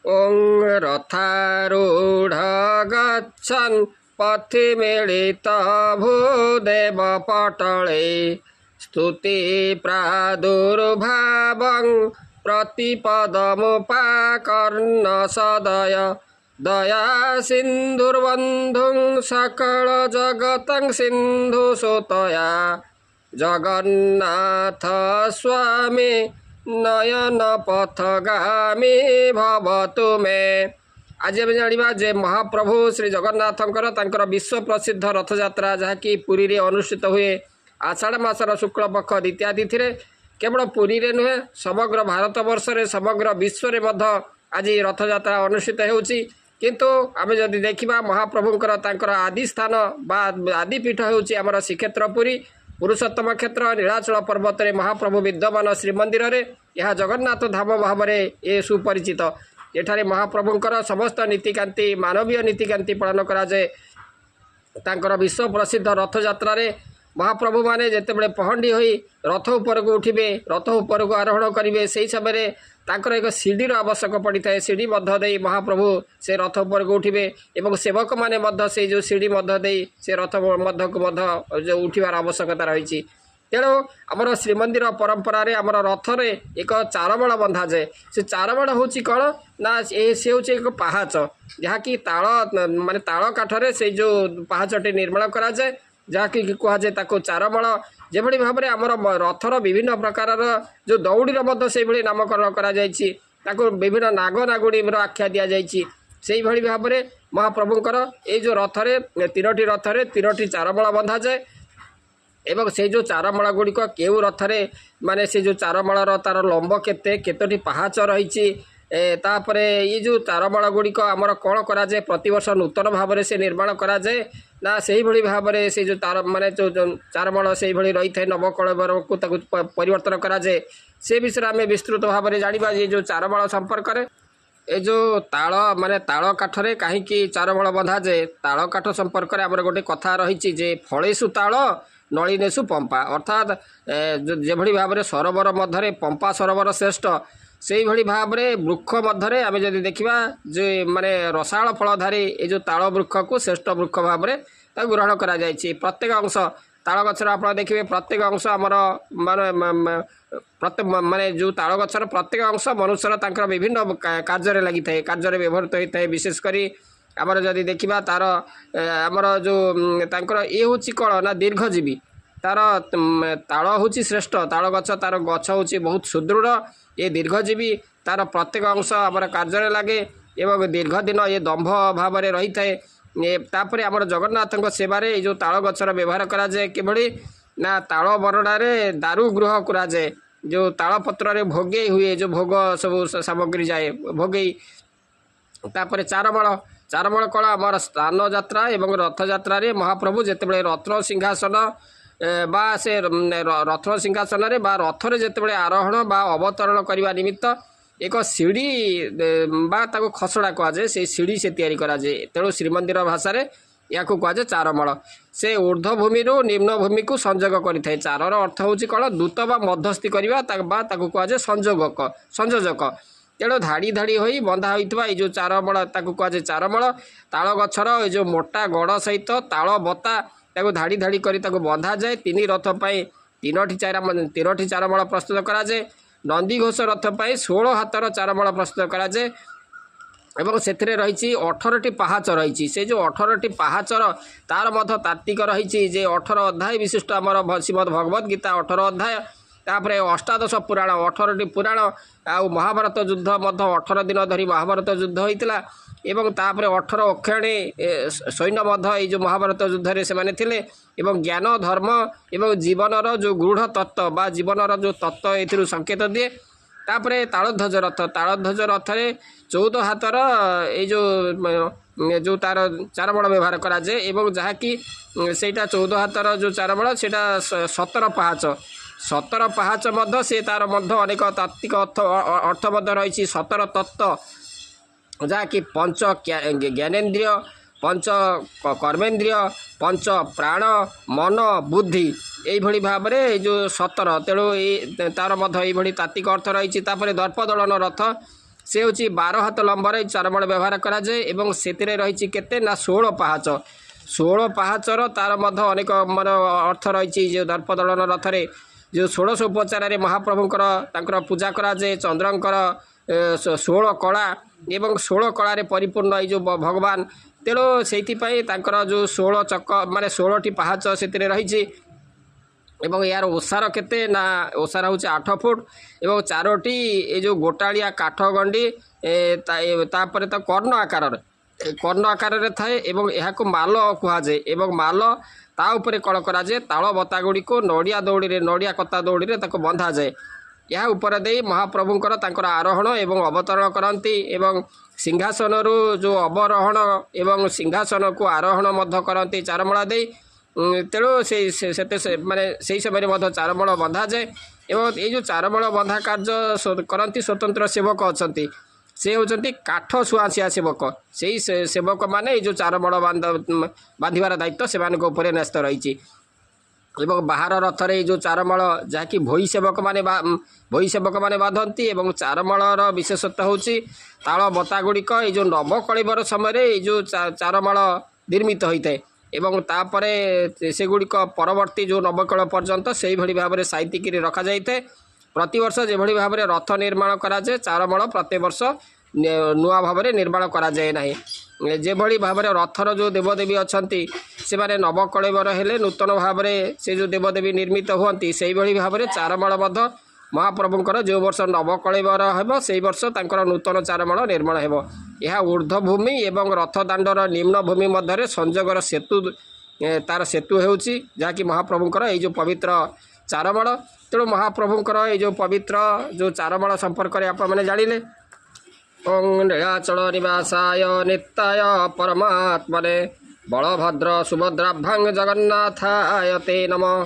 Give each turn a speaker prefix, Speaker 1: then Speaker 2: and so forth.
Speaker 1: ओं रथारूढ गच्छन् पथि मिलित भूदेव पटले स्तुति प्रादुर्भावं प्रतिपदमुपाकर्ण सदय दया सिन्धुर्बन्धुं सकल जगतं सिन्धुसुतया जगन्नाथ स्वामी नयन पथगामी भवतु मे। आज आम जाना जे महाप्रभु श्री जगन्नाथंकर तांकर विश्व प्रसिद्ध रथयात्रा जहाँकि पुरी रे अनुष्ठित हुए आषाढ़ मासर शुक्ल पक्ष द्वितीया तिथि केवल पुरी रे नुहे समग्र भारत वर्ष रे समग्र विश्व रे मध्य आज रथयात्रा अनुष्ठित होउची। किंतु आम जदि देखा महाप्रभुंकर तांकर आदि स्थान बा आदि पीठ होउची आमर श्रीक्षेत्र पुरी पुरुषोत्तम क्षेत्र नीलाचल पर्वत रे महाप्रभु विद्यमान श्रीमंदिर रे यह जगन्नाथ धाम भाव में ये सुपरिचित। एठारे महाप्रभुंकर समस्त नीतिकांति मानवीय नीतिकांति पालन कराए। तांकर विश्व प्रसिद्ध रथयात्रा रे महाप्रभु माने जेतेबेले पहंडी होई रथ ऊपर को उठिबे रथ ऊपर को आरोहण करिवे सेही समय तांकर एक सीढ़ी आवश्यक पड़ी थाए। सीढ़ी मध्य देई महाप्रभु से रथ ऊपर को उठिबे एवं सेवक माने मध्य से जो सीढ़ी मध्य देई से रथ मध्य को मध्य जो उठिबार आवश्यकता रही। तेणु आमर श्रीमंदिर परंपरा रे आमर रथ रे एक चारबड़ बंधा जाए। से चारबड़ होची कौन ना से होची एक पहाच जहाँकि ताल माने ताल काठरे से जो पहाचटी निर्माण करा जाए जहाँकि कहुए ताको चारबड़। जेभଳି भाବରେ ଆମର ରଥର ବିଭିନ୍ନ ପ୍ରକାରର जो ଦଉଡ଼ିର ମଧ୍ୟ ସେଇଭଳି ନାମକରଣ କରାଯାଇଛି ତାକୁ ବିଭିନ୍ନ ନାଗ ନାଗୁଣୀର ଆଖ୍ୟା ଦିଆଯାଇଛି। ସେଇଭଳି ଭାବରେ ମହାପ୍ରଭୁଙ୍କର ଏଇ ଯେଉଁ ରଥରେ ତିନୋଟି ରଥରେ ତିନୋଟି ଚାରମଳ ବନ୍ଧାଯାଏ ଏବଂ ସେଇ ଯେଉଁ ଚାରମଳ ଗୁଡ଼ିକ କେଉଁ ରଥରେ ମାନେ ସେ ଯେଉଁ ଚାରମଳର ତାର ଲମ୍ବ କେତେ କେତୋଟି ପାହାଚ ରହିଛି तापरे ये जो चारमल गुड़िक आमर कौन कराए प्रतिवर्ष नूतन भाव से निर्माण कराए ना से भाव में से जो तार माने जो चारमल से रही है नवकलेवर को परिवर्तन कराए से विषय आम विस्तृत भाव में जाना ये जो चारमल संपर्क में ए जो ताल माने ताल काठरे कहीं चारमल बंधा जाए ताल काठ संपर्क में आमर गोटे कथा रही जे फलेसु ताल नलिनेसु पंपा अर्थात जो भाव में सरोवर मध्य पंपा सरोवर श्रेष्ठ से भाई भाव में वृक्ष मध्य आम जब देखा जे माने रसाल फलधारी ये जो ताल वृक्ष को श्रेष्ठ वृक्ष भाव में ग्रहण करा प्रत्येक अंश ताल गचर आप देखिए प्रत्येक अंश आमर माने प्रत्येक माने जो ताल गचर प्रत्येक अंश मनुष्यर तांकर विभिन्न कार्य लगी था कार्य व्यवहृत होता है विशेषकर आमर जदि देखा तार आमर जो तांकर ये हूँ कौन ना दीर्घजीवी तार ताल हूँ श्रेष्ठ ताल गच तार गछ हूँ बहुत सुदृढ़ ये दीर्घजीवी तार प्रत्येक अंश आमर कार्य लगे एवं दीर्घ दिन ये दंभ भाव में रही थाए तापर आमर जगन्नाथ सेवारे जो ताल गचर व्यवहार कराए किभली ना ताल बरडारे दारू गृह कराए जो ताल पत्र भोगे हुए जो भोग सब सामग्री जाए भोगे तापर चारमल चारमल कला आमर स्नान यात्रा एवं रथ यात्रा महाप्रभु जितेबाला रत्न सिंहासन बा से रत्न सिंहासन बा रथरे जितेबाला आरोहण बा अवतरण करने निमित्त एक सीढ़ी बा ताको खसड़ा कहुए से सीढ़ी से तैयारी कराए तेणु श्रीमंदिर भाषा या कहुए चारमल से ऊर्ध्व भूमि निम्न भूमि को संजोग करें चारर अर्थ हूँ कौन दूत बा मध्यस्थी करवा कहुए संयोजक तेणु धाड़ी धाड़ी हो बंधा होता ये जो चारमल कहुए चारमल ताल गचर ये जो मोटा गड़ सहित ताल बता धाड़ी धाड़ी कर बंधा जाए तीन रथ पर तीनोटी चारमल प्रस्तुत कराए नंदीघोष रथ पर 16 हाथर चारमल प्रस्तुत कराए एवं से रही 18टी पहाच रही से जो 18टी पहाचर तार मध्य तात्विक रही जे 18 अध्याय विशिष्ट आमर श्रीमद् भगवद गीता 18 अध्याय तापर अष्टादश पुराण 18टी पुराण आउ महाभारत युद्ध मध्य 18 दिन धरी महाभारत युद्ध होता एवं तापर 18 अक्षाणी सैन्य मध्य ये जो महाभारत युद्ध से माने थिले एवं ज्ञान धर्म एवं जीवनर जो गूढ़ तत्व बा जीवनर जो तत्व ए संकेत दिए तापर तालध्वज रथ रे 14 हाथर ये जो तार चारमल व्यवहार कराए एवं जहाँकि सेटा 14 हाथर जो चारमल से 17 पहाच 17 पहाच मध्य से तार मध्य अनेक तात्विक अर्थ मध्य रही 17 तत्व जहाँकि पंच ज्ञानेन्द्रिय पंच कर्मेन्द्रिय पंच प्राण मन बुद्धि यही भाव में जो 17 तेणु तार मध्य ये तात्विक अर्थ रही दर्प दलन रथ से हूँ 12 हाथ लंबर ये चारमल व्यवहार कराए और से रही केते ना 16 पाहाच 16 पाहाचर तार मध्य अनेक मान अर्थ रही जो दर्पदलन रथरे जो 16 उपचार महाप्रभुंर पूजा कराए चंद्रंकर 16 कला एवं 16 कलार परिपूर्ण ये जो भगवान तेणु से जो 16 चक माने 16टी पाहाच से रही एवं यार ओसार केते ना ओसार हूँ 8 फुट एवं 4टी ये जो गोटालिया काठ गंडी तापर तो कर्ण आकार थाए एवं यहाँ माल कहुए एवं माल ता उपरे कण कराए ताल बता गुड़ी को नड़िया दौड़ी नड़िया कता दौड़ी बंधा जाए यह उपर दे महाप्रभुंकर तांकर आरोहण एवं अवतरण करती एवं सिंहासन जो अवरोहण एवं सिंहासन को आरोहण मध्य करती चारमला दे तेणु से माने से समय चारमल बंधा जाए एवं ये जो चारमल बंधा कार्य करती स्वतंत्र सेवक अच्छा से होती काठ सुआसिया सेवक से सेवक माने जो चारमल बांधार दायित्व से न्यस्त रही बाहर रथरे जो चारमल जहाँकि भोई सेवक माने बांधती एवं चारमलर विशेषत्व हूँ ताल बता गुड़िक ये नवकलेवर समय जो चारमल निर्मित होता है एवं तापरे से गुड़िक परवर्ती जो नवकल पर्यंत से भाई भाव में साइतिक रखा जाए प्रतिवर्ष जो भाव में रथ निर्माण कराए चारमल प्रत्येक वर्ष नुआ भाव में निर्माण कराए ना जो भाव में रथर जो देवदेवी अच्छा से माने नवकलेवर हेले नूतन भाव में से जो देवदेवी निर्मित हुंती से भाव में चारमल महाप्रभुंकर जो वर्ष नवकलेवर हेब से वर्ष तांकर नूतन चारमल निर्माण हेब यह ऊर्ध्वभूमि एवं रथदाण्डर निम्न भूमि मध्य संजोगर सेतु तार सेतु होउची जहाँकि महाप्रभुंकर ये जो पवित्र चारमल तेणु महाप्रभुंकर ये जो पवित्र जो चारमल संपर्क में आप मैंने जानिले। ओं नीलाचल निवासाय नित्याय परमात्मने बलभद्र सुभद्राभ्यां जगन्नाथाय ते नमः।